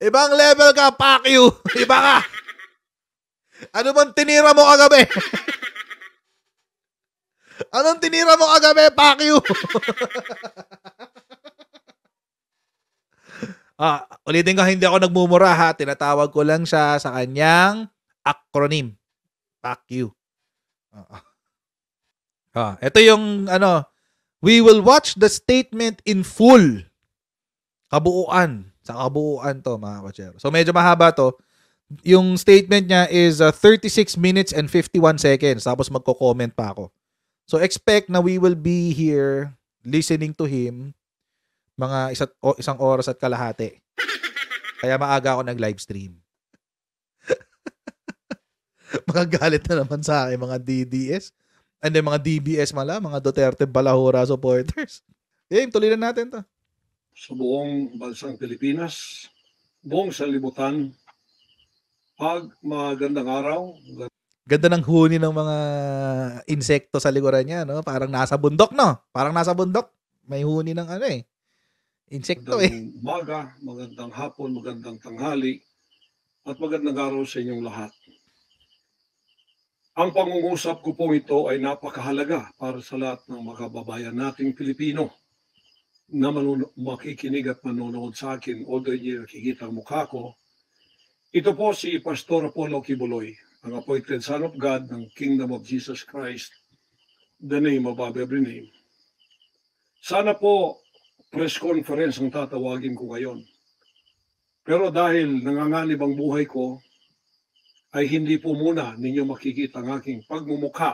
Ibang level ka, fuck you. Iba ka. Ano bang tinira mo kagabi? Anong tinira mo kagabi, fuck you? Ulitin ko, hindi ako nagmumura ha. Tinatawag ko lang siya sa kanyang acronym. Fuck you. Ito yung we will watch the statement in full. Kabuuan. Sa kabuuan to, mga kotsero. So medyo mahaba to. Yung statement niya is 36 minutes and 51 seconds. Tapos magko-comment pa ako. So expect na we will be here listening to him mga isang oras at kalahati. Kaya maaga ako nag-live stream. Magagalit na naman sa akin mga DDS. And then mga DBS mga Duterte Balahura supporters. Tuloy na natin to. Sa buong bansang Pilipinas, buong sanlibutan, magandang araw. Ganda ng huni ng mga insekto sa likuran niya, no? Parang nasa bundok, no? Parang nasa bundok. May huni ng insekto magandang umaga, magandang hapon, magandang tanghali, at magandang araw sa inyong lahat. Ang pangungusap ko po ito ay napakahalaga para sa lahat ng mga kababayan nating Pilipino na makikinig at manonood sa akin, although hindi nakikita ang mukha ko. Ito po si Pastor Apollo Kibuloy, ang appointed Son of God ng Kingdom of Jesus Christ, the name above every name. Sana po press conference ang tatawagin ko ngayon. Pero dahil nanganganib ang buhay ko, ay hindi po muna ninyo makikita ang aking pagmumukha.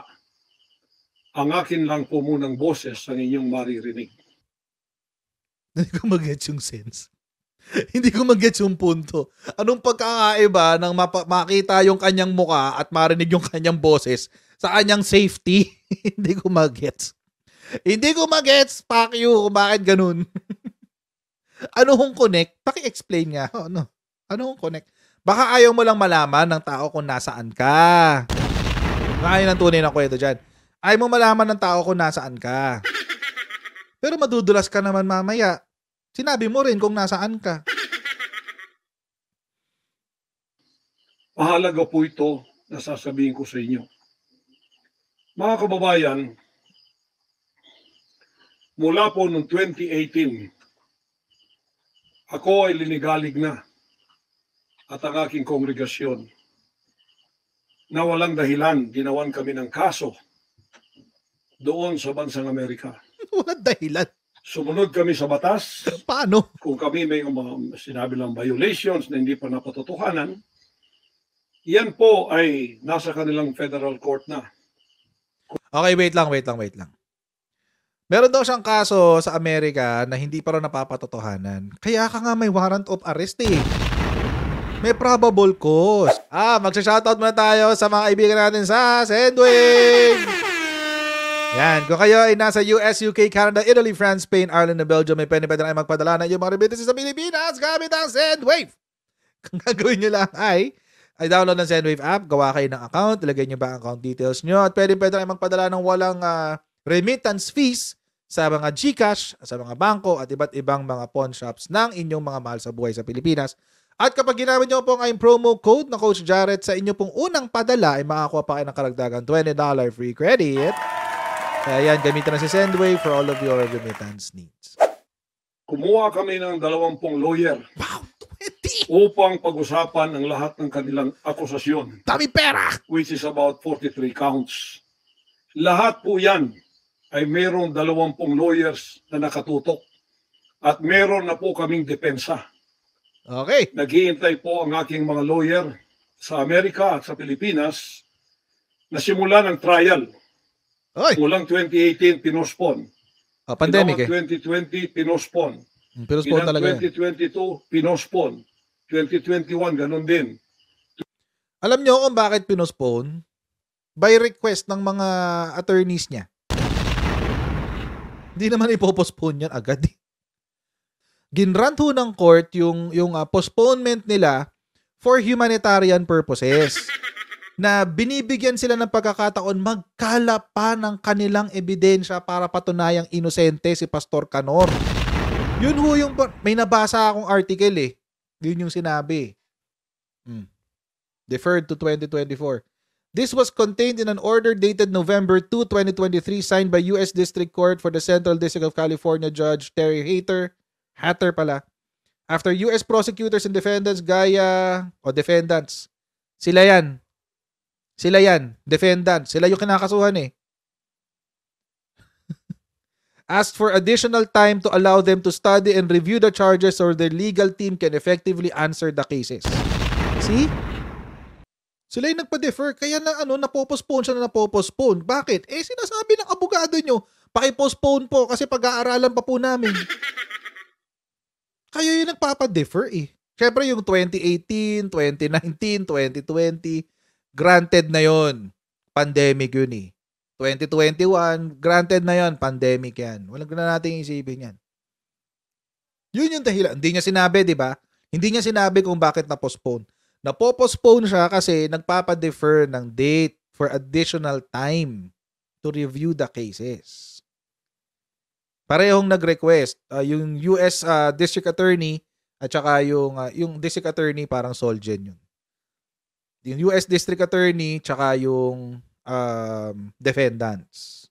Ang akin lang po munang boses ang inyong maririnig. Hindi ko mag-gets yung sense. Hindi ko mag-gets yung punto. Anong pagkakaiba ng makita yung kanyang mukha at marinig yung kanyang boses sa kanyang safety? Hindi ko mag-gets. Hindi ko mag-gets, fuck you, kung bakit ganun. Ano hong connect? Paki-explain nga. Ano hong connect? Baka ayaw mo lang malaman ng tao kung nasaan ka. Kaya ng tunay na kwento dyan. Ayaw mo malaman ng tao kung nasaan ka. Pero madudulas ka naman mamaya. Sinabi mo rin kung nasaan ka. Mahalaga po ito na sasabihin ko sa inyo. Mga kababayan, mula po noong 2018, ako ay linigalig na at ang aking kongregasyon na walang dahilan, ginawan kami ng kaso doon sa bansang Amerika. Walang dahilan. Sumunod kami sa batas. Paano? Kung kami may sinabi lang violations na hindi pa napatotohanan, yan po ay nasa kanilang federal court na. Okay, wait lang. Meron daw siyang kaso sa Amerika na hindi pa rin napapatotohanan. Kaya ka nga may warrant of arrest eh. May probable cause. Magsa-shoutout muna tayo sa mga kaibigan natin sa Sendwave. Yan, kung kayo ay nasa US, UK, Canada, Italy, France, Spain, Ireland, and Belgium, may pwede na kayo magpadala ng iyong mga remittances sa Pilipinas gamit ang Sendwave. Kung gagawin nyo lang ay download ng Sendwave app, gawa kayo ng account, ilagay nyo ba ang account details nyo, at pwede na kayo magpadala ng walang remittance fees sa mga GCash, sa mga bangko, at iba't ibang mga pawn shops ng inyong mga mahal sa buhay sa Pilipinas. At kapag ginamit nyo po ang promo code na Coach Jarrett sa inyo pong unang padala, ay makakuha pa kayo ng karagdagang $20 free credit. Kaya yan, gamitin na si Sendwave for all of your remittance needs. Kumuha kami ng 20 lawyer. Wow, 20! Upang pag-usapan ang lahat ng kanilang akusasyon. Dami pera! Which is about 43 counts. Lahat po yan ay mayroong 20 lawyers na nakatutok. At meron na po kaming depensa. Okay. Naghihintay po ang aking mga lawyer sa Amerika at sa Pilipinas na simulan ang trial. Oy. Mulang 2018, pinospon. Pandemic 2020, pinospon. Pinospon talaga. 2022, pinospon. 2021, ganun din. Alam nyo kung bakit pinospon? By request ng mga attorneys niya. Hindi naman ipopospone yan agad. Ginrant ho ng court yung postponement nila for humanitarian purposes. Na binibigyan sila ng pagkakataon magkala pa ng kanilang ebidensya para patunayang inosente si Pastor Canor. Yun ho yung may nabasa akong article eh. Yun yung sinabi. Deferred to 2024. This was contained in an order dated November 2, 2023, signed by U.S. District Court for the Central District of California Judge Terry Hatter pala. After U.S. prosecutors and defendants defendants. Sila yan, defendants. Sila yung kinakasuhan eh. Asked for additional time to allow them to study and review the charges so their legal team can effectively answer the cases. See? Sila yung nagpa-defer, kaya napopostpone siya na napopostpone. Bakit? Sinasabi ng abogado nyo, paki-postpone po kasi pag-aaralan pa po namin. Kayo yung nagpapa-defer eh. Siyempre yung 2018, 2019, 2020, granted na yon. Pandemic yun eh. 2021, granted na yon, pandemic yan. Walang na natin isipin yan. Yun yung dahilan. Hindi niya sinabi, di ba? Hindi niya sinabi kung bakit na-postpone. Napo-postpone siya kasi nagpapa-defer ng date for additional time to review the cases. Parehong nag-request. Yung US District Attorney at saka yung District Attorney parang Solgen yun. Yung US District Attorney tsaka yung defendants.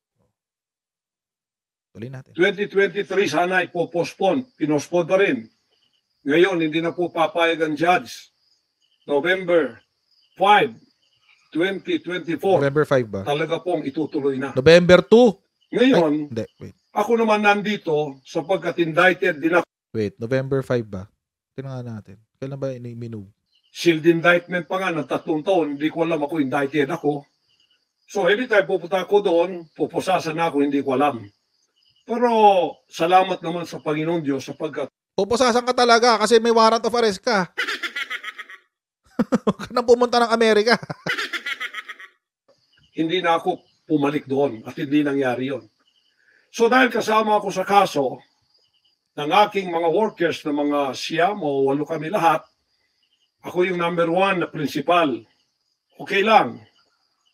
Tuloy natin. 2023 sana ipo-postpone. Pinospone pa rin. Ngayon, hindi na po papayag ang judge. November 5, 2024. November 5 ba? Talaga pong itutuloy na. November 2. Ngayon, Hindi, wait. ako naman nandito sapagkat indicted din ako. Wait, November 5 ba? Tingnan nga natin. Kailan ba minove? Sealed indictment pa nga ng 3 taon. Hindi ko alam ako indicted ako. So anytime pupunta ako doon, pupusasan na ako, hindi ko alam. Pero salamat naman sa Panginoon Diyos sapagkat Pupusasan ka talaga kasi may warrant of arrest ka. Huwag ka nang pumunta ng Amerika. hindi na ako pumalik doon at hindi nangyari yon. So dahil kasama ako sa kaso ng aking mga workers na mga siyam o 8 kami lahat, ako yung number 1 na principal. Okay lang.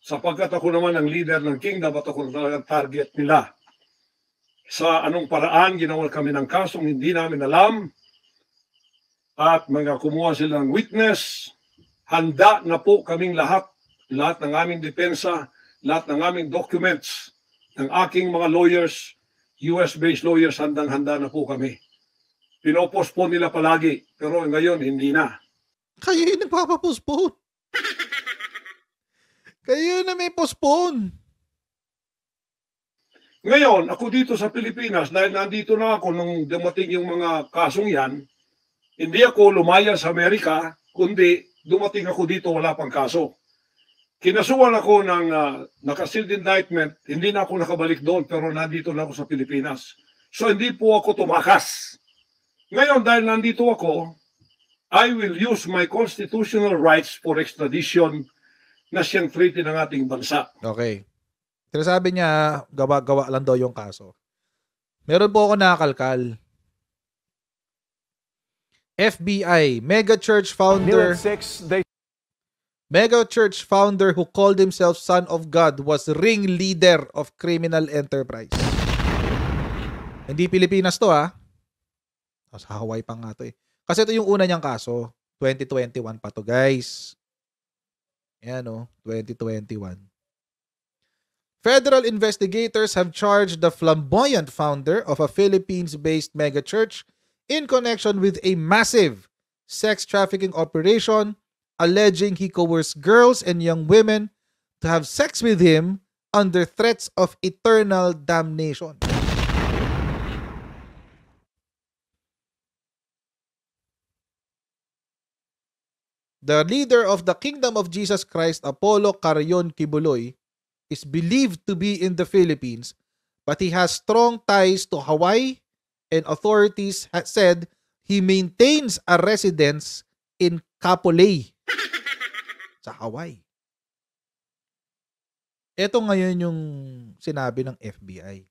Sapagkat ako naman ang leader ng kingdom at ako talagang target nila. Sa anong paraan ginawa kami ng kasong hindi namin alam at mga kumuha silang witness, handa na po kaming lahat ng aming depensa, lahat ng aming documents, ng aking mga lawyers, US-based lawyers, handang-handa na po kami. Pinopostpone nila palagi, pero ngayon hindi na. Kayo yung nagpapapostpone. Kayo na may postpone. Ngayon, ako dito sa Pilipinas, dahil nandito na ako nung dumating yung mga kasong yan, hindi ako lumaya sa Amerika, kundi dumating ako dito, wala pang kaso. Kinasuhan ako ng naka-sealed indictment, hindi na ako nakabalik doon, pero nandito na ako sa Pilipinas. So hindi po ako tumakas. Ngayon, dahil nandito ako, I will use my constitutional rights for extradition na siyang treaty ng ating bansa. Okay. Sinasabi niya, gawa-gawa lang daw yung kaso. Meron po ako nakakalkal. FBI, mega church founder who called himself Son of God was ringleader of criminal enterprise. Hindi Pilipinas to ha. Sa Hawaii pa nga to eh. Kasi ito yung una niyang kaso. 2021 pa to guys. Ayan o, 2021. Federal investigators have charged the flamboyant founder of a Philippines-based megachurch in connection with a massive sex trafficking operation, alleging he coerced girls and young women to have sex with him under threats of eternal damnation. The leader of the Kingdom of Jesus Christ, Apollo Carrion Kibuloy, is believed to be in the Philippines, but he has strong ties to Hawaii, and authorities said he maintains a residence in Kapolei sa Hawaii. Ito ngayon yung sinabi ng FBI.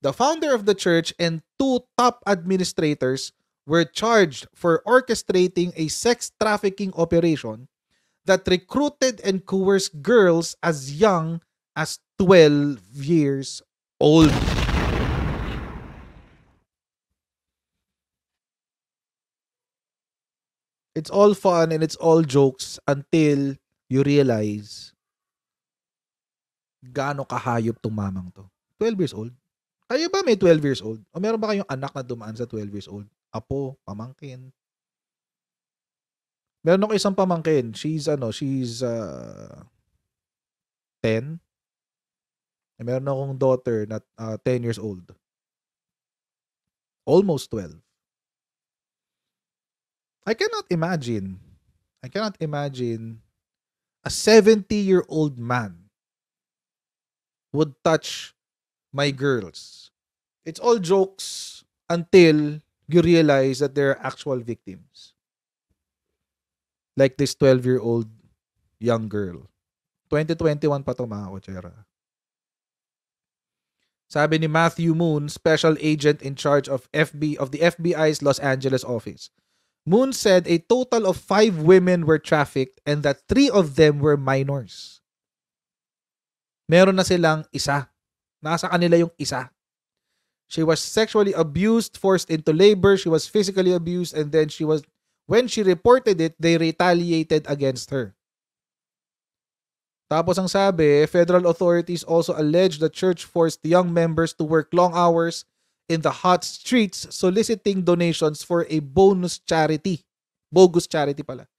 The founder of the church and 2 top administrators were charged for orchestrating a sex trafficking operation that recruited and coerced girls as young as 12 years old. It's all fun and it's all jokes until you realize gaano kahayop tong mamang to. 12 years old. Kayo ba may 12 years old? O meron ba kayong anak na dumaan sa 12 years old? Apo, pamangkin. Meron ako isang pamangkin. She's 10. Meron akong daughter na 10 years old. Almost 12. I cannot imagine a 70-year-old man would touch my girls. It's all jokes until you realize that they're actual victims. Like this 12-year-old young girl. 2021 pa to, mga kotsera. Sabi ni Matthew Moon, special agent in charge of the FBI's Los Angeles office. Moon said a total of 5 women were trafficked and that 3 of them were minors. Meron na silang isa. Nasa kanila yung isa. She was sexually abused, forced into labor, she was physically abused, and then when she reported it, they retaliated against her. Tapos ang sabi, federal authorities also alleged the church forced young members to work long hours in the hot streets soliciting donations for a bogus charity pala.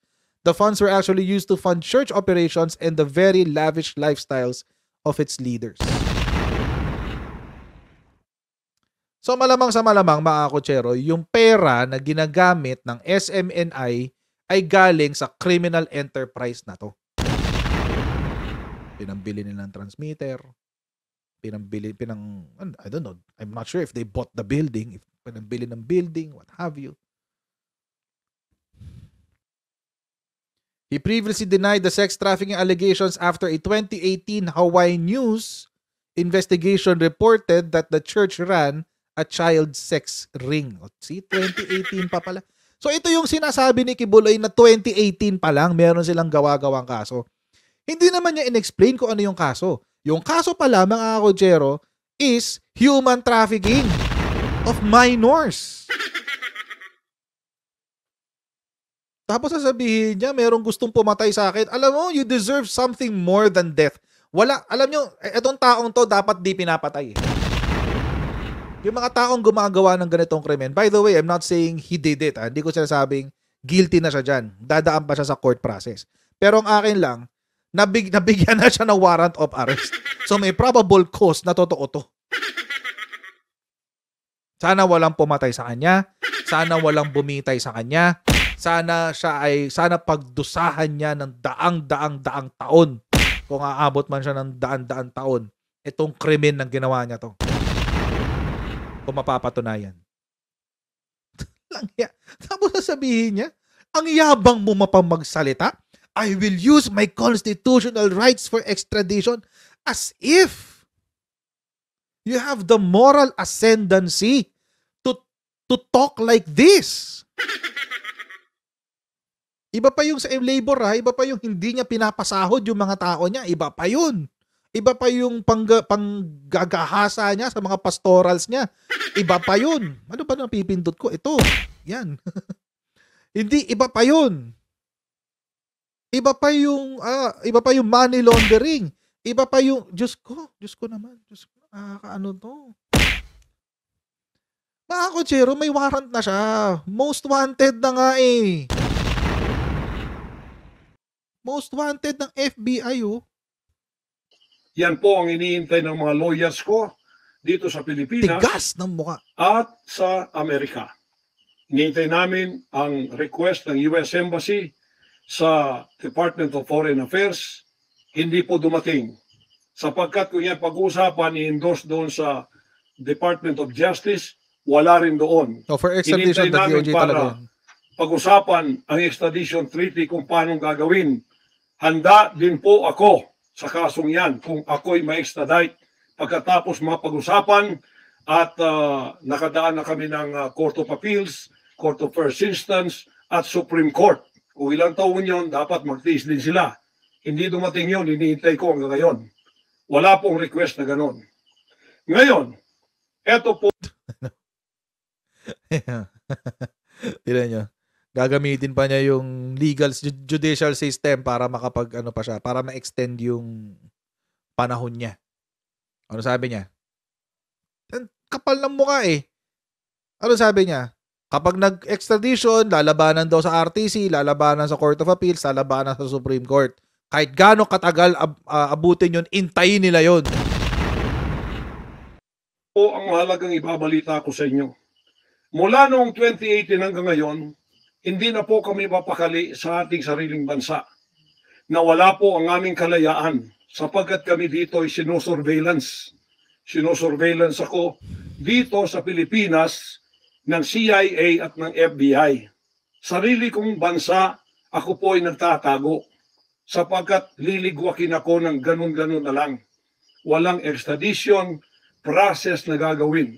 The funds were actually used to fund church operations and the very lavish lifestyles of its leaders. So malamang sa malamang, mga kotsero, yung pera na ginagamit ng SMNI ay galing sa criminal enterprise na to. Pinambili nila ng transmitter, I don't know, I'm not sure if they bought the building, if pinambili ng building, what have you. He previously denied the sex trafficking allegations after a 2018 Hawaii News investigation reported that the church ran a child sex ring. See, 2018 pa pala. So ito yung sinasabi ni Kibuloy na 2018 pa lang meron silang gawa-gawang kaso. Hindi naman niya in-explain kung ano yung kaso. Yung kaso pala, mga kotsero, is human trafficking of minors. Tapos sasabihin niya, merong gustong pumatay sa akin. Alam mo, you deserve something more than death. Alam niyo, etong taong to dapat di pinapatay. Yung mga taong gumagawa ng ganitong krimen, by the way, I'm not saying he did it. Hindi ko sinasabing guilty na siya dyan. Dadaan pa siya sa court process. Pero ang akin lang, nabigyan na siya ng warrant of arrest. So may probable cause na totoo to. Sana walang pumatay sa kanya. Sana walang bumitay sa kanya. Sana pagdusahan niya ng daang taon. Kung aabot man siya ng daan taon, itong krimen ng ginawa niya to. Kung mapapatunayan. Tapos sasabihin niya, ang yabang mo mapamagsalita, I will use my constitutional rights for extradition, as if you have the moral ascendancy to talk like this. Iba pa yung sa labor, ha? Iba pa yung hindi niya pinapasahod yung mga tao niya. Iba pa yun. Iba pa yung panggagahasa niya sa mga pastorals niya. Iba pa yun. Ano ba napipindot ko? Ito. Yan. Hindi, iba pa yun. Iba pa yung money laundering. Iba pa yung, Diyos ko naman. Ano to? Mga kotsero, may warrant na siya. Most wanted na nga eh. Most wanted ng FBI, oh. Yan po ang iniintay ng mga lawyers ko dito sa Pilipinas. Tigas ng mukha. At sa Amerika. Iniintay namin ang request ng US Embassy sa Department of Foreign Affairs. Hindi po dumating. Sapagkat kung yan pag-uusapan, i-endorse doon sa Department of Justice, wala rin doon. So for extradition, the DOJ talaga yun. Pag-usapan ang extradition treaty kung paano gagawin. Handa din po ako sa kasong yan kung ako'y ma-extradite pagkatapos mapag-usapan at nakadaan na kami ng Court of Appeals, Court of First Instance at Supreme Court. Kung ilang taon yun, dapat magtiis din sila. Hindi dumating yun, iniintay ko hanggang ngayon. Wala pong request na ganon. Ngayon, eto po. Tignan nyo. Gagamitin pa niya yung legal judicial system para makapag ano pa siya, para ma-extend yung panahon niya. Ano sabi niya? Kapal ng mukha eh. Ano sabi niya? Kapag nag-extradition, lalabanan daw sa RTC, lalabanan sa Court of Appeals, lalabanan sa Supreme Court. Kahit gaano katagal abutin yun, intayin nila yun. O ang mahalagang ibabalita ko sa inyo. Mula noong 2018 hanggang ngayon, hindi na po kami mapakali sa ating sariling bansa. Nawala po ang aming kalayaan sapagkat kami dito ay sinusurveillance. Sinusurveillance ako dito sa Pilipinas ng CIA at ng FBI. Sarili kong bansa, ako po ay nagtatago sapagkat liligwakin ako ng ganun-ganun na lang. Walang extradition process na gagawin.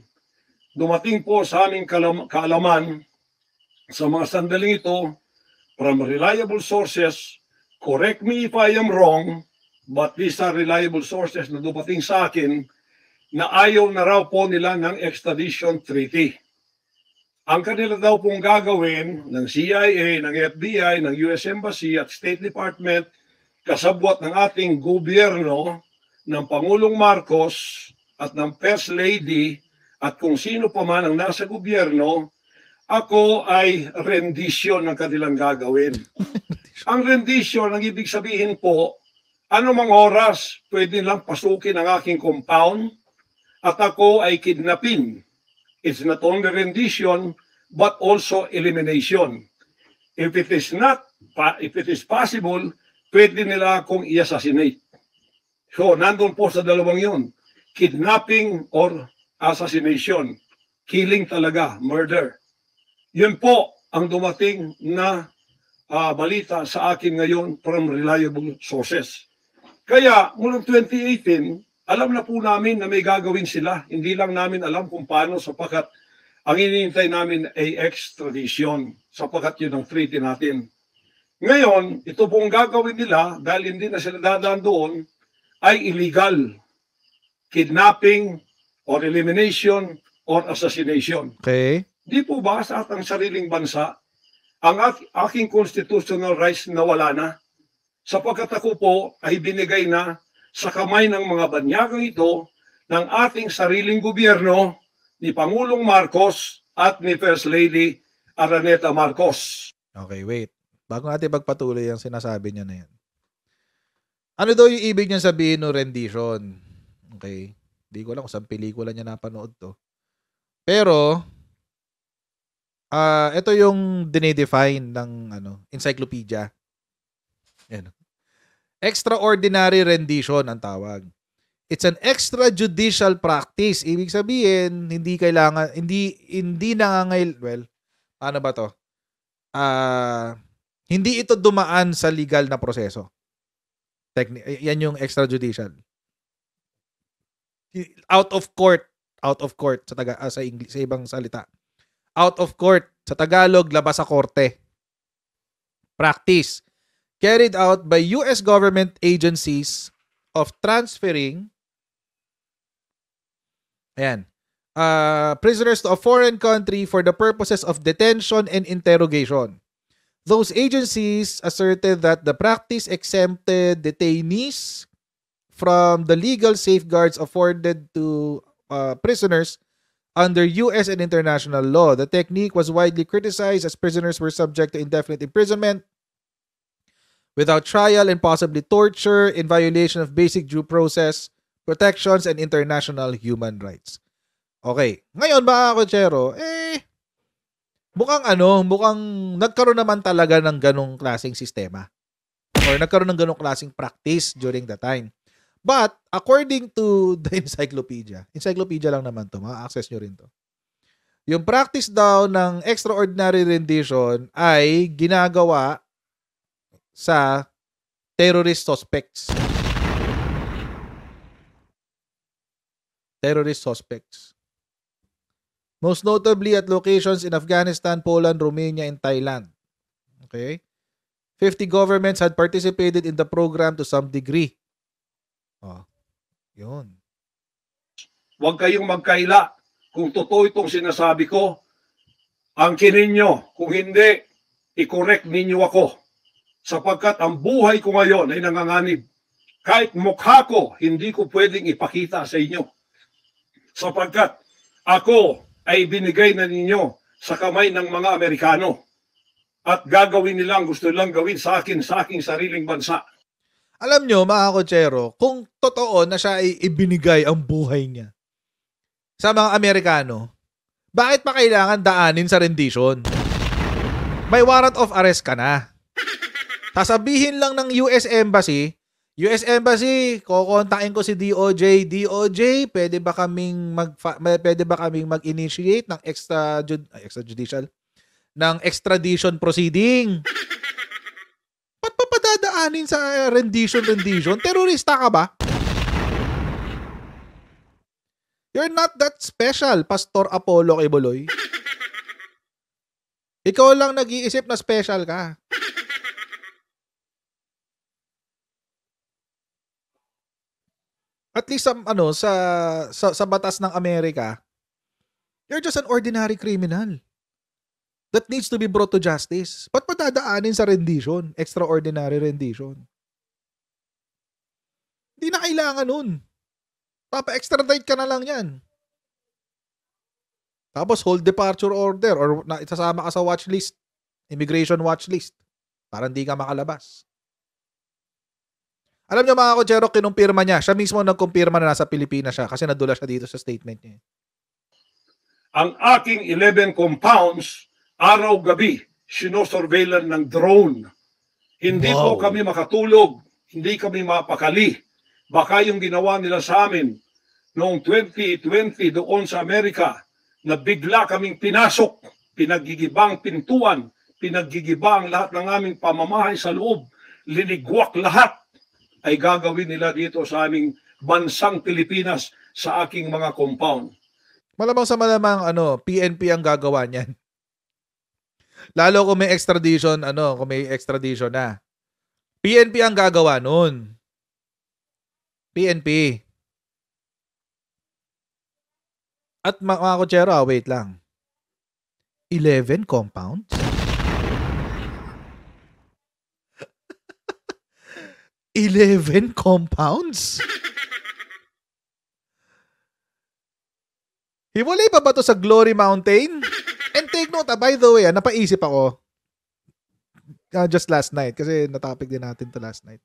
Dumating po sa aming kaalaman sa mga sandaling ito from reliable sources. Correct me if I am wrong, but these are reliable sources na dumating sa akin na ayaw na raw po nila ng extradition treaty. Ang kanila daw pong gagawin ng CIA, ng FBI, ng US Embassy at State Department, kasabwat ng ating gobyerno, ng Pangulong Marcos at ng First Lady at kung sino pa man ang nasa gobyerno, ako ay rendition ng kanilang gagawin. Ang rendition, ang ibig sabihin po, anumang oras pwede lang pasukin ang aking compound at ako ay kidnapin. It's not only rendition, but also elimination. If it is possible, pwede nila akong i-assassinate. So, nandun po sa dalawang yun. Kidnapping or assassination. Killing talaga, murder. Yun po ang dumating na balita sa akin ngayon from reliable sources. Kaya, mula 2018, alam na po namin na may gagawin sila. Hindi lang namin alam kung paano sapagkat ang hinihintay namin ay extradition sapagkat yun ang treaty natin. Ngayon, ito pong gagawin nila dahil hindi na sila dadaan doon ay illegal. Kidnapping or elimination or assassination. Okay. Di po ba sa atang sariling bansa ang aking constitutional rights na wala na? Sapagkat ako po ay binigay na sa kamay ng mga banyagang ito ng ating sariling gobyerno ni Pangulong Marcos at ni First Lady Araneta Marcos. Okay, wait. Bago natin pagpatuloy ang sinasabi niya na yan. Ano daw yung ibig niya sabihin no rendition? Okay. Hindi ko alam kung saan pelikula niya napanood to. Pero, ito yung dinedefine ng encyclopedia. Yan. Extraordinary rendition ang tawag. It's an extrajudicial practice. Ibig sabihin, hindi paano ba to? Hindi ito dumaan sa legal na proseso. Yan yung extrajudicial. Out of court sa English, sa ibang salita. Out of court, sa Tagalog, labas sa korte. Practice carried out by US government agencies of transferring prisoners to a foreign country for the purposes of detention and interrogation. Those agencies asserted that the practice exempted detainees from the legal safeguards afforded to prisoners under U.S. and international law. The technique was widely criticized as prisoners were subject to indefinite imprisonment without trial and possibly torture in violation of basic due process protections and international human rights. Okay. Ngayon, mga kotsero, mukhang nagkaroon naman talaga ng ganong klaseng sistema or nagkaroon ng ganong klaseng practice during the time. But, according to the encyclopedia lang naman to, ma-access nyo rin to. Yung practice daw ng extraordinary rendition ay ginagawa sa terrorist suspects. Most notably at locations in Afghanistan, Poland, Romania, and Thailand. Okay? 50 governments had participated in the program to some degree. Yun. Huwag kayong magkaila kung totoo itong sinasabi ko. Angkinin nyo. Kung hindi, i-correct ninyo ako sapagkat ang buhay ko ngayon ay nanganganib. Kahit mukha ko, hindi ko pwedeng ipakita sa inyo sapagkat ako ay binigay na ninyo sa kamay ng mga Amerikano at gagawin nilang gusto nilang gawin sa akin sa aking sariling bansa. Alam nyo, mga kotsero, kung totoo na siya ay ibinigay ang buhay niya sa mga Amerikano, bakit pa kailangan daanin sa rendition? May warrant of arrest ka na. Sasabihin lang ng US Embassy, kokontakin ko si DOJ. DOJ, pwede ba kaming mag-initiate ng extrajudicial ng extradition proceeding? Ba't pa padadaanin sa rendition? Terorista ka ba? You're not that special, Pastor Apollo Kibuloy. Ikaw lang nag-iisip na special ka. At least sa batas ng Amerika, you're just an ordinary criminal that needs to be brought to justice. Ba't patadaanin sa rendition? Extraordinary rendition. Hindi na kailangan nun. Papa-extradite ka na lang yan. Tapos hold departure order or isasama ka sa watch list. Immigration watch list. Para hindi ka makalabas. Alam niyo mga kotsero, kinumpirma niya. Siya mismo nagkumpirma na nasa Pilipinas siya kasi nadula siya dito sa statement niya. Ang aking 11 compounds, araw-gabi, sinosurveillan ng drone. Hindi po kami makatulog. Hindi kami mapakali. Baka yung ginawa nila sa amin noong 2020 doon sa Amerika na bigla kaming pinasok, pinagigibang pintuan, pinagigibang lahat ng aming pamamahay sa loob, linigwak lahat, ay gagawin nila dito sa aming bansang Pilipinas sa aking mga compound. Malamang sa malamang PNP ang gagawa niyan. Lalo kung may extradition, na. PNP ang gagawa nun. PNP. At mga kotsero, wait lang. 11 compounds? $11 compounds? Hiwalay pa ba to sa Glory Mountain? And take note, by the way, napaisip ako. Just last night, kasi natopic din natin to last night.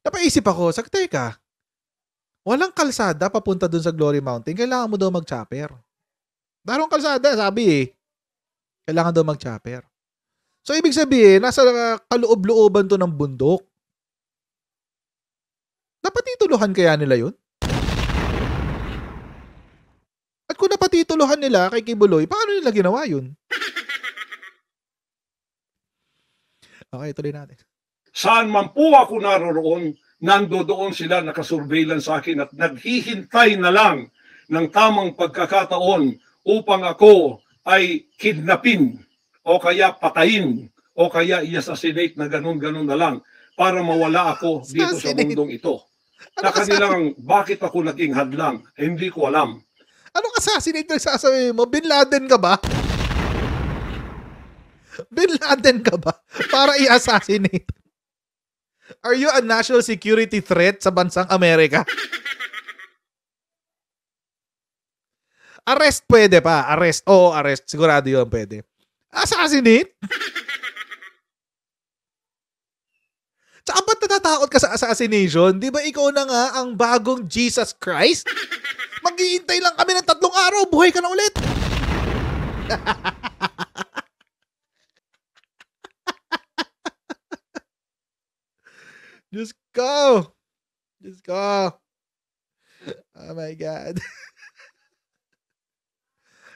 Napaisip ako, teka, walang kalsada papunta dun sa Glory Mountain, kailangan mo daw mag-chopper. Darong kalsada, sabi kailangan daw mag-chopper. So, ibig sabihin, nasa kaloob-looban to ng bundok. Napatituluhan kaya nila yun? At kung napatituluhan nila kay Kibuloy, paano nila ginawa yun? Okay, tuloy natin. Saan man po ako naroroon, nandoon sila nakasurveillance sa akin at naghihintay na lang ng tamang pagkakataon upang ako ay kidnapin o kaya patayin o kaya i-assassinate na ganun-ganun na lang para mawala ako dito sa mundong ito. Na kanilang bakit ako naging hadlang, hindi ko alam. Anong assassinate na sasabihin mo? Bin Laden ka ba? Bin Laden ka ba? Para i-assassinate? Are you a national security threat sa bansang Amerika? Arrest pwede pa. Arrest. Oo, arrest. Sigurado yun pwede. Assassinate? Tsaka ba't natatakot ka sa assassination? Di ba ikaw na nga ang bagong Jesus Christ? Maghihintay lang kami ng 3 araw, buhay ka na ulit. Diyos ko. Oh my God.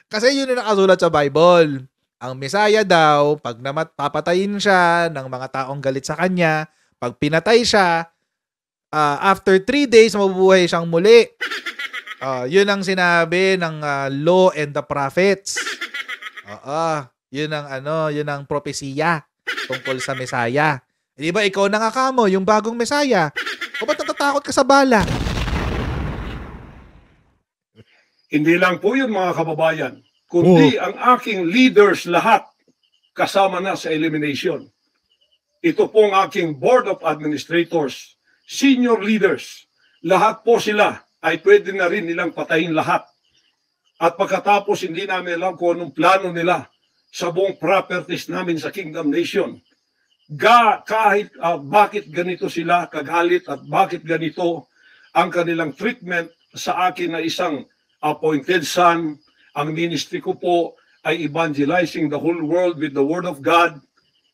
Kasi yun na nakasulat sa Bible. Ang Messiah daw, pag papatayin siya ng mga taong galit sa kanya, pag pinatay siya, after 3 days, mabubuhay siyang muli. Yun ang sinabi ng law and the prophets. Yun ang propesiya tungkol sa Messiah. Di ba ikaw na nga kamo, yung bagong Messiah? O ba't natatakot ka sa bala? Hindi lang po yun mga kababayan, kundi ang aking leaders lahat, kasama na sa elimination. Ito pong aking Board of Administrators, senior leaders, lahat po sila ay pwede na rin nilang patayin lahat. At pagkatapos hindi namin alam kung anong plano nila sa buong properties namin sa Kingdom Nation. Kahit bakit ganito sila kagalit at bakit ganito ang kanilang treatment sa akin na isang appointed son. Ang ministry ko po ay evangelizing the whole world with the Word of God.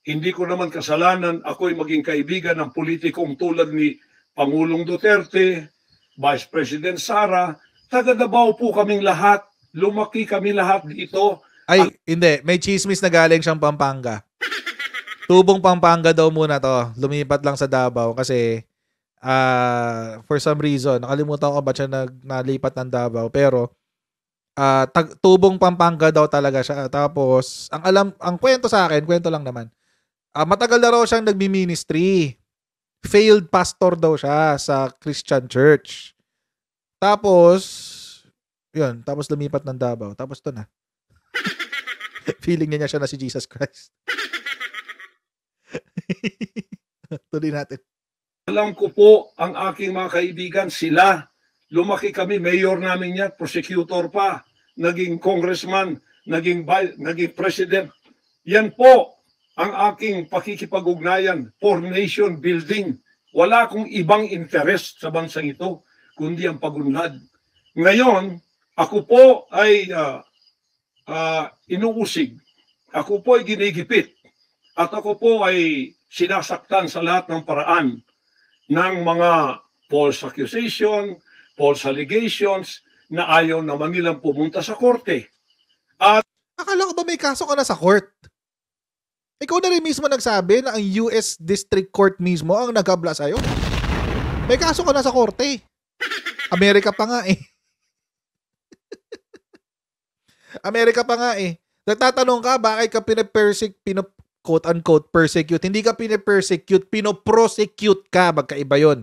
Hindi ko naman kasalanan ako'y maging kaibigan ng politikong tulad ni Pangulong Duterte, Vice President Sara. Taga Davao po kaming lahat. Lumaki kami lahat dito. Ay, hindi. May chismis na galing siyang Pampanga. Tubong Pampanga daw muna to. Lumipat lang sa Davao kasi for some reason, nakalimutan ko ba siya nalipat ng Davao. Pero Tubong Pampanga daw talaga siya. Tapos, ang kwento sa akin, kwento lang naman. Matagal na raw siyang nagmi-ministry. Failed pastor daw siya sa Christian church. Tapos, yun, tapos lumipat ng Davao. Tapos to na. Feeling niya siya na si Jesus Christ. Tuloy natin. Alam ko po ang aking mga kaibigan, sila. Lumaki kami, mayor namin yan, prosecutor pa, naging congressman, naging president. Yan po ang aking pakikipag-ugnayan for nation building. Wala akong ibang interest sa bansang ito, kundi ang pagunlad. Ngayon, ako po ay inuusig. Ako po ay ginigipit. At ako po ay sinasaktan sa lahat ng paraan ng mga false accusation, false allegations na ayaw naman nilang pumunta sa korte. At akala ko ba may kaso ka na sa court? Ikaw na rin mismo nagsabi na ang US District Court mismo ang naghabla sa'yo. May kaso ka na sa korte. Amerika pa nga eh. Amerika pa nga eh. Nagtatanong ka, bakit ka quote-unquote persecute? Hindi ka pinapersecute, pinoprosecute ka. Magkaiba yun.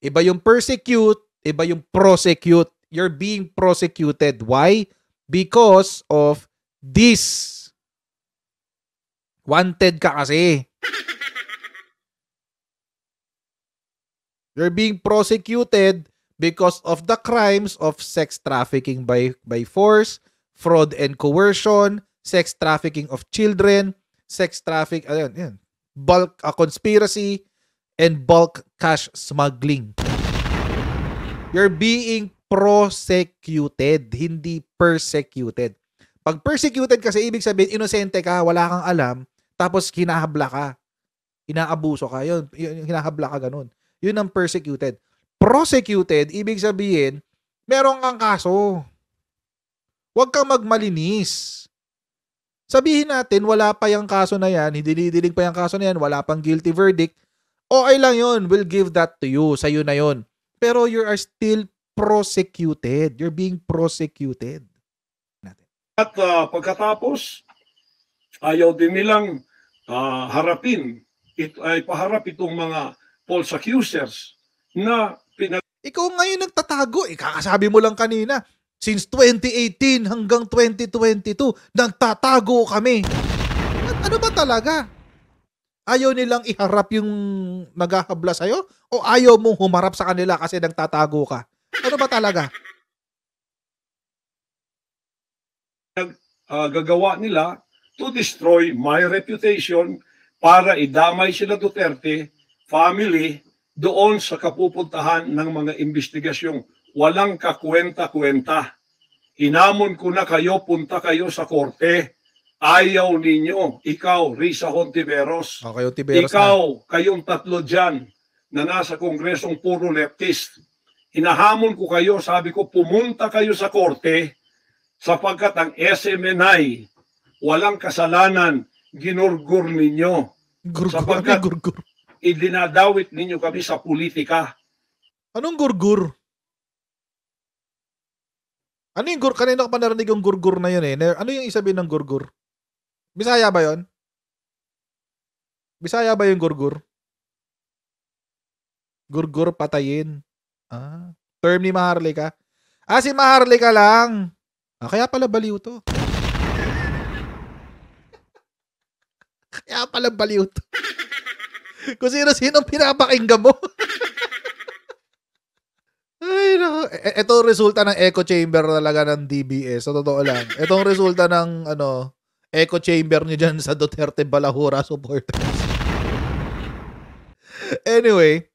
Iba yung persecute, iba yung prosecute. You're being prosecuted. Why? Because of this. Wanted ka kasi. You're being prosecuted because of the crimes of sex trafficking by force, fraud and coercion, sex trafficking of children, bulk conspiracy, and bulk cash smuggling. You're being prosecuted, hindi persecuted. Pag persecuted kasi, ibig sabihin, inosente ka, wala kang alam, tapos hinahabla ka. Inaabuso ka. Yun, hinahabla ka ganun. Yun ang persecuted. Prosecuted, ibig sabihin, meron kang kaso. Huwag kang magmalinis. Sabihin natin, wala pa yung kaso na yan, hindi pa yung kaso na yan, wala pang guilty verdict, okay lang yun, we'll give that to you, sa'yo na yun. Pero you are still prosecuted. You're being prosecuted. At pagkatapos, ayaw din nilang paharap itong mga false accusers na Ikaw ngayon nagtatago. Kakasabi mo lang kanina, since 2018 hanggang 2022, nagtatago kami. At ano ba talaga? Ayaw nilang iharap yung naghahabla sa'yo? O ayaw mong humarap sa kanila kasi nagtatago ka? Ano ba talaga? Gagawa nila to destroy my reputation para idamay sila Duterte family doon sa kapupuntahan ng mga investigasyong walang kakwenta-kwenta. Hinamon ko na kayo, punta kayo sa korte. Ayaw ninyo. Ikaw, Risa Hontiveros. Ikaw, kayong tatlo dyan na nasa kongresong puro leftist. Hinahamon ko kayo, sabi ko, pumunta kayo sa korte sapagkat ang SMNI walang kasalanan, ginurgur ninyo. Sapagkat idinadawit ninyo kami sa politika. Anong gurgur? Ano yung gur? Kanina ko pa narinig yung gurgur na yun eh. Ano yung isabihin ng gurgur? Bisaya ba yun? Bisaya ba yung gurgur? Gurgur patayin. Term ni Maharlika. Si Maharlika lang. Kaya pala baliw to. Kaya pala baliw to. Kung sino-sino pinapakinggan mo. Ay, nako. Ito resulta ng echo chamber talaga ng DBS. Sa totoo lang. Itong resulta ng echo chamber niyo dyan sa Duterte Balahura supporters. Anyway,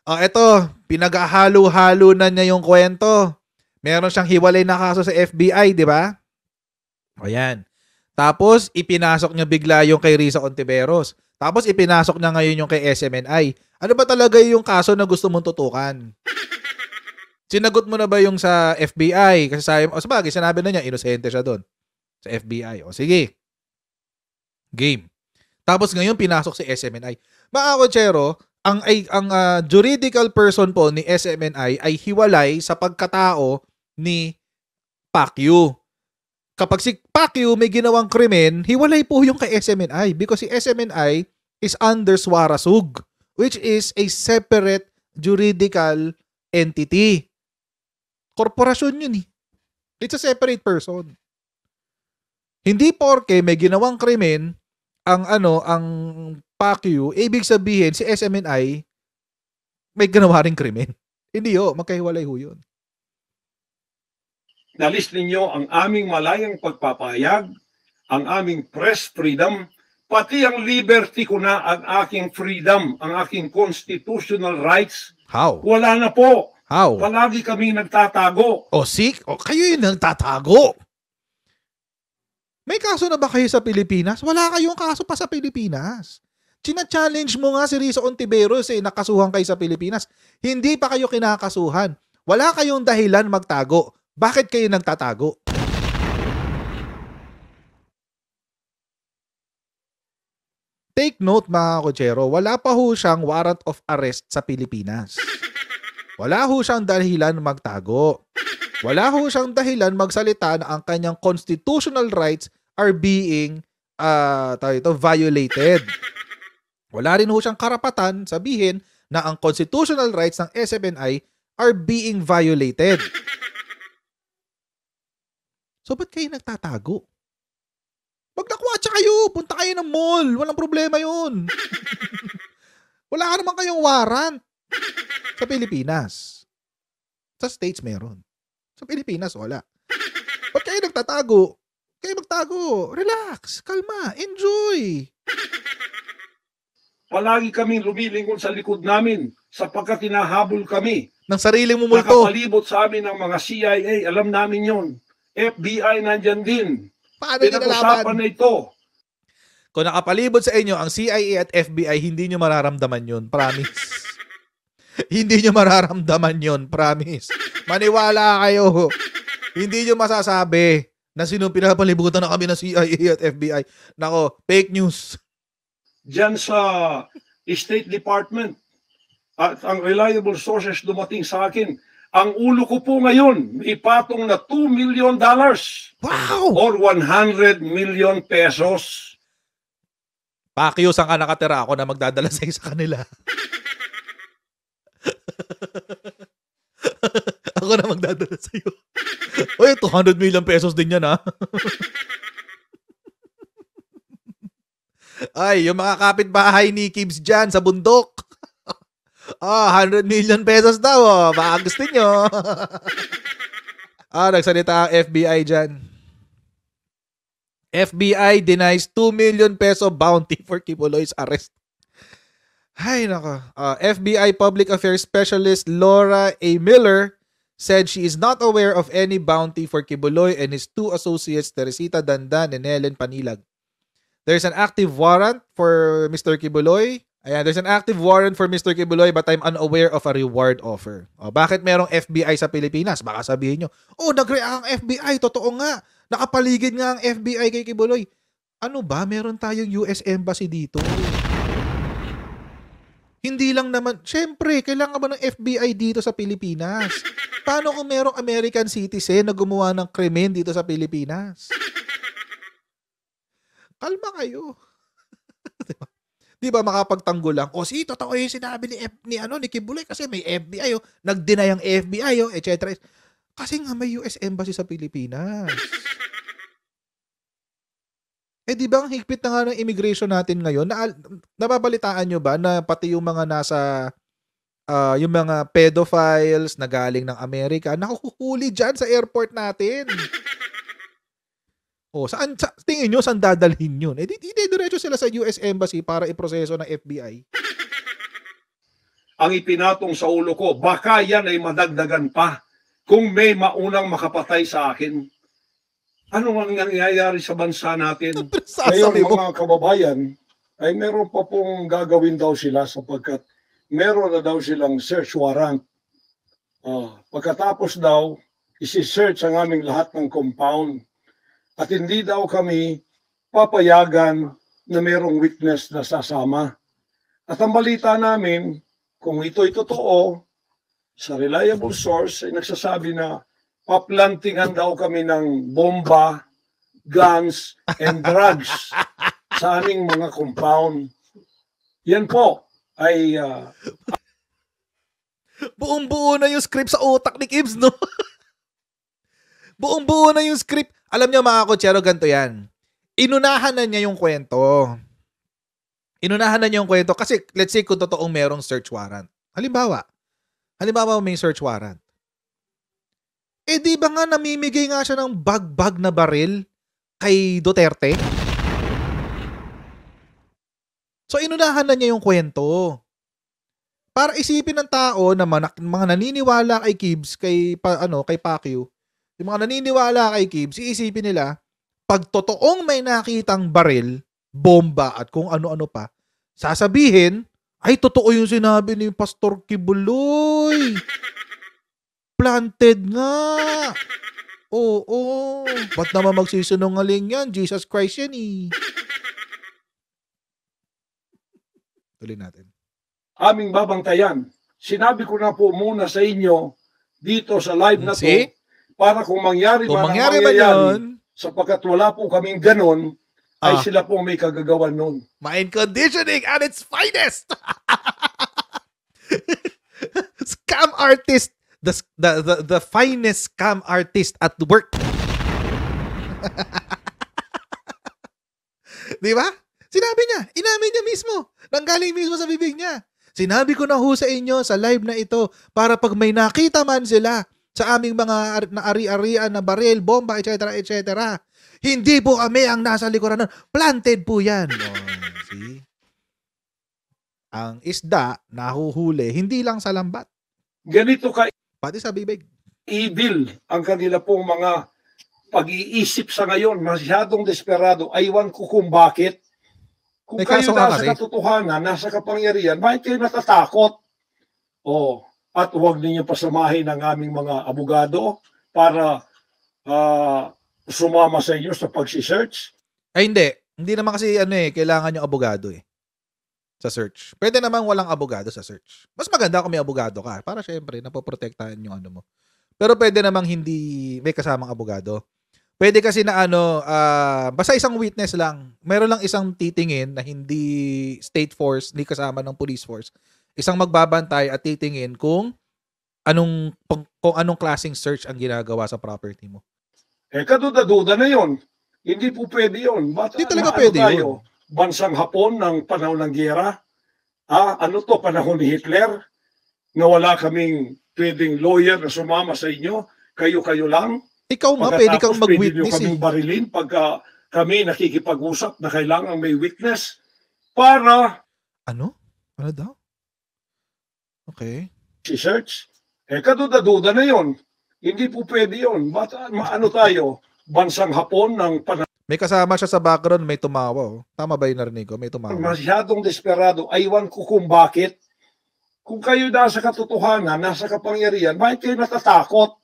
ito, pinaghahalo-halo na niya yung kwento. Meron siyang hiwalay na kaso sa FBI, di ba? O yan. Tapos, ipinasok niya bigla yung kay Risa Ontiveros. Tapos, ipinasok niya ngayon yung kay SMNI. Ano ba talaga yung kaso na gusto mong tutukan? Sinagot mo na ba yung sa FBI? Kasi sabagay, sinabi na niya, inosente siya doon. Sa FBI. O sige. Game. Tapos ngayon, pinasok si SMNI. Mga kotsero, ang juridical person po ni SMNI ay hiwalay sa pagkatao ni Pacquiao. Kapag si Pacquiao may ginawang krimen, hiwalay po yung kay SMNI because si SMNI is under Suarasug, which is a separate juridical entity. Korporasyon yun eh. It's a separate person. Hindi porke may ginawang krimen ang Pacquiao, ibig sabihin si SMNI may ginawa ring krimen. Hindi ho, magkahiwalay ho yun. Nalis ninyo ang aming malayang pagpapahayag, ang aming press freedom, pati ang liberty ko na, ang aking freedom, ang aking constitutional rights. How? Wala na po. How? Palagi kami nagtatago. Kayo yung nagtatago. May kaso na ba kayo sa Pilipinas? Wala kayong kaso pa sa Pilipinas. China-challenge mo nga si Risa Ontiveros nakasuhan kayo sa Pilipinas. Hindi pa kayo kinakasuhan. Wala kayong dahilan magtago. Bakit kayo nagtatago? Take note mga kotsero, wala pa ho siyang warrant of arrest sa Pilipinas. Wala ho siyang dahilan magtago. Wala ho siyang dahilan magsalita na ang kanyang constitutional rights are being violated. Wala rin ho siyang karapatan sabihin na ang constitutional rights ng SMNI are being violated. So, ba't kayo nagtatago? Maglakwatsa kayo! Punta kayo ng mall! Walang problema yun! Wala ka naman kayong warrant sa Pilipinas. Sa States meron. Sa Pilipinas, wala. Ba't kayo nagtatago? Kayo magtago. Relax. Kalma. Enjoy. Palagi kaming lumilingon sa likod namin sapagkat hinahabol kami. Ng sariling mo multo. Nakapalibot sa amin ng mga CIA. Alam namin yon. FBI nandyan din. Paano pinag-usapan na ito. Kung nakapalibot sa inyo ang CIA at FBI, hindi nyo mararamdaman yun. Promise. Hindi nyo mararamdaman yun. Promise. Maniwala kayo. Hindi nyo masasabi na sino pinapalibutan na kami ng CIA at FBI. Nako, fake news. Diyan sa State Department at ang reliable sources dumating sa akin, ang ulo ko po ngayon ipatong na $2 million. Wow! Or 100 million pesos. Pacquiao, saan ka nakatira? Ako na magdadala sa kanila. Ako na magdadala sa iyo. Oy, 200 million pesos din yan ha. Ay, yung mga kapitbahay ni Kibbs dyan sa bundok. 100 million pesos daw. Baka gusto nyo. Nagsalita ang FBI dyan. FBI denies 2 million peso bounty for Kibuloy's arrest. Ay, nako. FBI Public Affairs Specialist Laura A. Miller said she is not aware of any bounty for Kibuloy and his two associates, Teresita Dandan and Helen Panilag. There's an active warrant for Mr. Kibuloy. Ayan, there's an active warrant for Mr. Kibuloy but I'm unaware of a reward offer. Bakit merong FBI sa Pilipinas? Baka sabihin nyo, nag-react ang FBI. Totoo nga. Nakapaligid nga ang FBI kay Kibuloy. Ano ba? Meron tayong US Embassy dito. Hindi lang naman, syempre, kailangan ba ng FBI dito sa Pilipinas? Paano kung merong American citizen na gumawa ng krimen dito sa Pilipinas? Kalma kayo. Di ba makapagtanggol lang? Totoo yung sinabi ni Kibuloy kasi may FBI, nag-deny ang FBI, etc. Kasi nga may US Embassy sa Pilipinas. di ba ang higpit na nga ng immigration natin ngayon? Nababalitaan nyo ba na pati yung mga nasa, yung mga pedophiles na galing ng Amerika, nakuhuli dyan sa airport natin? Tingin nyo, saan dadalhin yun? Di diretso sila sa US Embassy para iproseso ng FBI. Ang ipinatong sa ulo ko, baka yan ay madagdagan pa kung may maunang makapatay sa akin. Ano ang nangyayari sa bansa natin? Ngayon, mga kababayan, ay meron pa pong gagawin daw sila sapagkat meron na daw silang search warrant. Pagkatapos daw, isi-search ang aming lahat ng compound. At hindi daw kami papayagan na merong witness na sasama. At ang balita namin, kung ito'y totoo, sa reliable source ay nagsasabi na paplantingan daw kami ng bomba, guns, and drugs sa aming mga compound. Yan po ay... buong-buo na yung script sa utak ni Kibs, no? Buong-buo na yung script. Alam niyo mga kotsero, ganito yan. Inunahan na niya yung kwento. Kasi let's say kung totoong merong search warrant. Halimbawa may search warrant. Di ba nga namimigay nga siya ng bag-bag na baril kay Duterte? So inunahan na niya yung kwento. Para isipin ng tao na mga naniniwala kay Kibs, kay Pacquiao, yung mga naniniwala kay Kibs, iisipin nila, pag totoong may nakitang baril, bomba at kung ano-ano pa, sasabihin, ay totoo yung sinabi ni Pastor Kibuloy. Planted nga. Oo. Ba't naman magsisinungaling yan? Jesus Christ yan eh. Tuloy natin. Aming babantayan. Sinabi ko na po muna sa inyo dito sa live na to, para kung mangyari man yun, sapagkat wala po kaming ganon, ay sila po may kagagawan nun. Mind conditioning at its finest! Scam artist, the finest scam artist at work. Di ba? Sinabi niya, inamin niya mismo. Nanggaling mismo sa bibig niya. Sinabi ko na ho sa inyo sa live na ito para pag may nakita man sila sa aming mga naari-arian na baril, bomba, etc., etc., hindi po kami ang nasa likuran nun. Planted po yan. See? Ang isda, nahuhuli, hindi lang sa lambat. Ganito ka pati sa bibig. Evil ang kanila pong mga pag-iisip sa ngayon. Masyadong desperado. Aywan ko kung bakit. Kung may kayo nasa katotohanan, nasa kapangyarihan, bakit kayo natatakot? At huwag ninyo pasamahin ang aming mga abogado para sumama sa inyo sa pagsi-search? Ay hindi. Hindi naman kasi kailangan yung abogado sa search. Pwede naman walang abogado sa search. Mas maganda kung may abogado ka para syempre napoprotektahan yung ano mo. Pero pwede namang hindi may kasamang abogado. Pwede kasi na basta isang witness lang. Meron lang isang titingin na hindi state force, hindi kasama ng police force. Isang magbabantay at titingin kung anong klaseng search ang ginagawa sa property mo. Kaduda-duda na yon. Hindi po pwede yun. Hindi talaga pwede yun. Bansang Hapon ng panahon ng giyera? Panahon ni Hitler? Na wala kaming pwedeng lawyer na sumama sa inyo? Kayo-kayo lang? Ikaw nga, pwede kang mag-witness. Pwede nyo kaming barilin pagka kami nakikipag-usap na kailangan may witness para... Ano? Ano daw? Okay. Si-search? Kaduda-duda na yon. Hindi po pwede yun. Tayo? Bansang Hapon ng panahon. May kasama siya sa background, may tumawa. Tama ba yung narinig ko? May tumawa. Masyadong desperado. Aywan ko kung bakit. Kung kayo nasa katotohanan, nasa kapangyarihan, bakit kayo natatakot?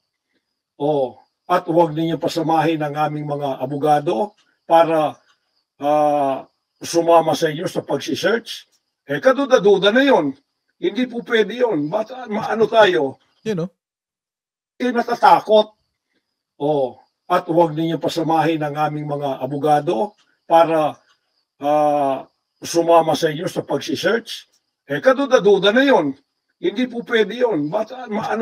At huwag ninyo pasamahin ang aming mga abogado para sumama sa inyo sa pagsi-search. Kaduda-duda na yon. Hindi po pwede yun. Tayo? Natatakot. At huwag ninyo pasamahin ang aming mga abogado para sumama sa inyo sa pagsi-search. Kaduda-duda na yon. Hindi po pwede yun.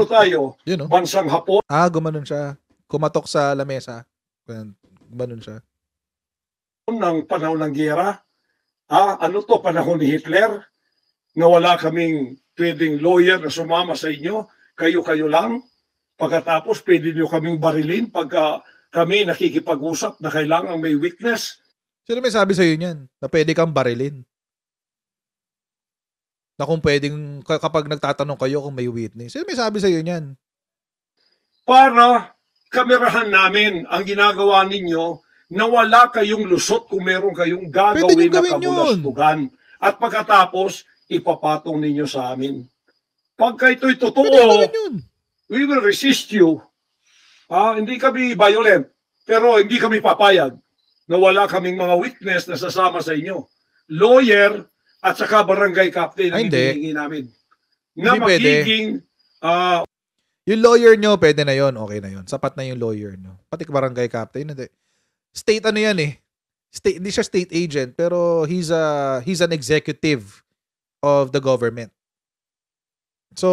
Tayo? Bansang Hapon. Gumanon siya. Kumatok sa lamesa. Gumanon siya. ng panahon ng giyera. Ano to, panahon ni Hitler, na wala kaming pwedeng lawyer na sumama sa inyo, kayo-kayo lang. Pagkatapos, pwede nyo kaming barilin pagka kami nakikipag-usap na kailangan may witness. Sino may sabi sa'yo niyan? Na pwede kang barilin? Na kung pwedeng, kapag nagtatanong kayo kung may witness. Sino may sabi sa'yo niyan? Para kamerahan namin ang ginagawa ninyo na wala kayong lusot kung meron kayong gagawin na kabulastugan. At pagkatapos, ipapatong ninyo sa amin. Pagka ito'y totoo, we will resist you. Hindi kami violent, pero hindi kami papayag na wala kaming mga witness na sasama sa inyo. Lawyer at saka barangay captain ang hinihingi namin. Na magiging... yung lawyer nyo, pwede na yon, okay na yon. Sapat na yung lawyer nyo. Pati barangay captain, hindi. State ano yan eh. State, hindi siya state agent, pero he's an executive of the government. So,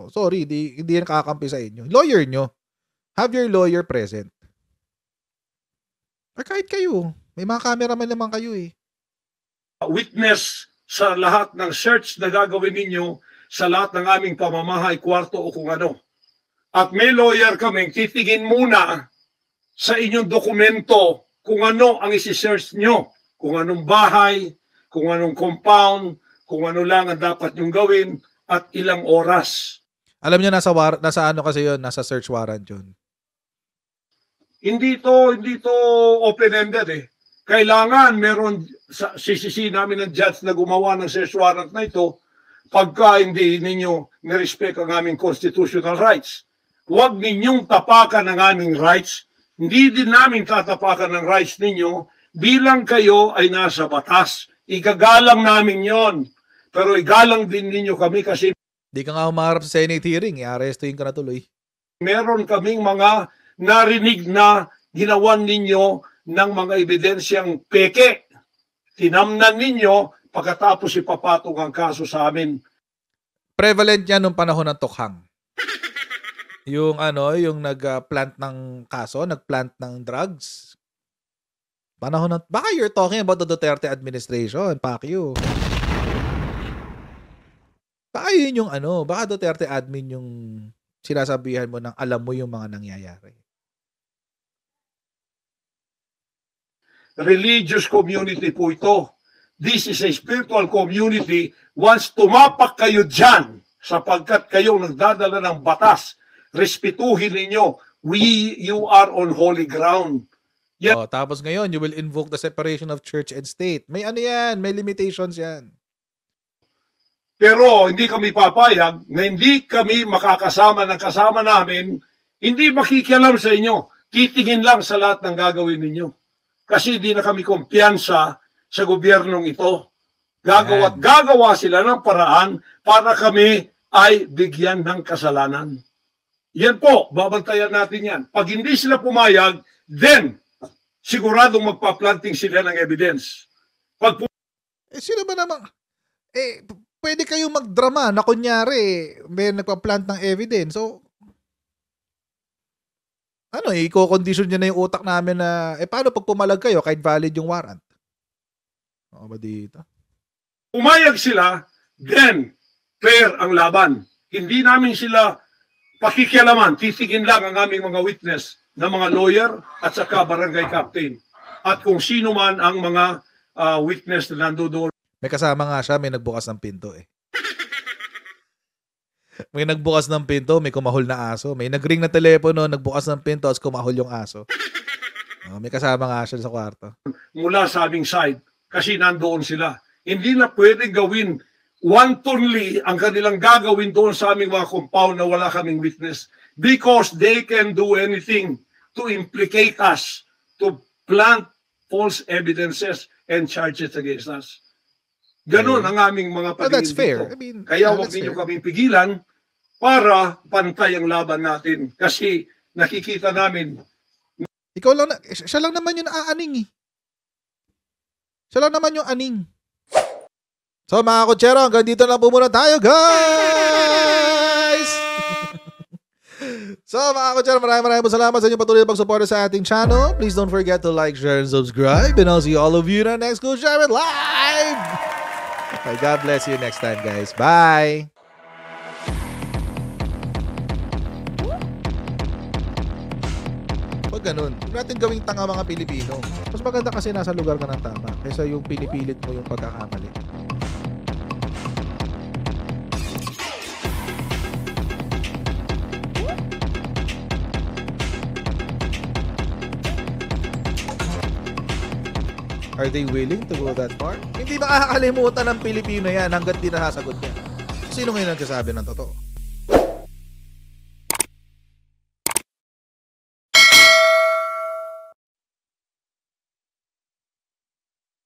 sorry, hindi yan kakampi sa inyo. Lawyer nyo, have your lawyer present. Or kahit kayo, may mga cameraman naman kayo eh. Witness sa lahat ng search na gagawin ninyo sa lahat ng aming pamamahay, kwarto o kung ano. At may lawyer kaming titingin muna sa inyong dokumento kung ano ang isi-search nyo. Kung anong bahay, kung anong compound, kung ano lang ang dapat nyong gawin, at ilang oras. Alam niyo nasa ano kasi yon, nasa search warrant yun. Hindi to open-ended eh. Kailangan meron sisisi namin ng judge na gumawa ng search warrant na ito pagka hindi ninyo nirespect ang aming constitutional rights. Huwag ninyong tapakan ang aming rights. Hindi din namin tatapakan ng rights ninyo bilang kayo ay nasa batas. Igagalang namin yon. Pero igalang din ninyo kami kasi di ka nga humarap sa Senate hearing, i-arrestuin ka na tuloy. Meron kaming mga narinig na ginawan ninyo ng mga ebidensyang peke. Tinamnan ninyo, pagkatapos ipapatong ang kaso sa amin. Prevalent yan nung panahon ng Tokhang. Yung nag-plant ng kaso, nag-plant ng drugs. Panahon ng, baka you're talking about the Duterte administration, fuck you. Baka yun yung baka Duterte admin yung sinasabihan mo ng alam mo yung mga nangyayari. Religious community po ito. This is a spiritual community. Once tumapak kayo dyan, sapagkat kayo nagdadala ng batas, respetuhin ninyo, you are on holy ground. Yan. Tapos ngayon, you will invoke the separation of church and state. May yan, may limitations yan. Pero hindi kami papayag na hindi kami makakasama ng kasama namin, hindi makikialam sa inyo. Titingin lang sa lahat ng gagawin ninyo. Kasi hindi na kami kumpiyansa sa gobyernong ito. Gagawa sila ng paraan para kami ay bigyan ng kasalanan. Yan po, babantayan natin yan. Pag hindi sila pumayag, then siguradong magpa-planting sila ng evidence. Sino ba namang... pwede kayo magdrama na kunyari may nagpa-plant ng evidence. So, i-condition nyo na yung utak namin na, paano pag pumalag kayo kahit valid yung warrant? Ba dito? Pumayag sila, then, fair ang laban. Hindi namin sila pakikialaman. Titigin lang ang aming mga witness na mga lawyer at saka barangay captain. At kung sino man ang mga witness na nandoon. May kasama nga siya, may nagbukas ng pinto eh. May nagbukas ng pinto, may kumahol na aso. May nagring na telepono, nagbukas ng pinto, at kumahol yung aso. May kasama nga siya sa kwarto. Mula sa aming side, kasi nandoon sila. Hindi na pwedeng gawin wantonly ang kanilang gagawin doon sa aming mga compound na wala kaming witness. Because they can do anything to implicate us, to plant false evidences and charges against us. Ganon ang aming mga paningin that's fair. dito. Kaya huwag ninyo kaming pigilan para pantay ang laban natin. Kasi nakikita namin. Siya lang naman yung aaning eh. Siya lang naman yung aning. So mga kutsero, hanggang dito na po muna tayo, guys! So mga kutser, maraming salamat sa inyong patuloy na pagsuporta sa ating channel. Please don't forget to like, share, and subscribe. And I'll see all of you in our next Cool Share It Live! Okay, God bless you next time, guys. Bye! Pag ganun, huwag natin gawing tanga mga Pilipino. Mas maganda kasi nasa lugar ka ng tama kaysa yung pinipilit mo yung pagkakamali. Are they willing to go that far? Hindi makakalimutan ng Pilipino yan hanggat di nasasagot niya. Sino ngayon nagsasabi ng totoo?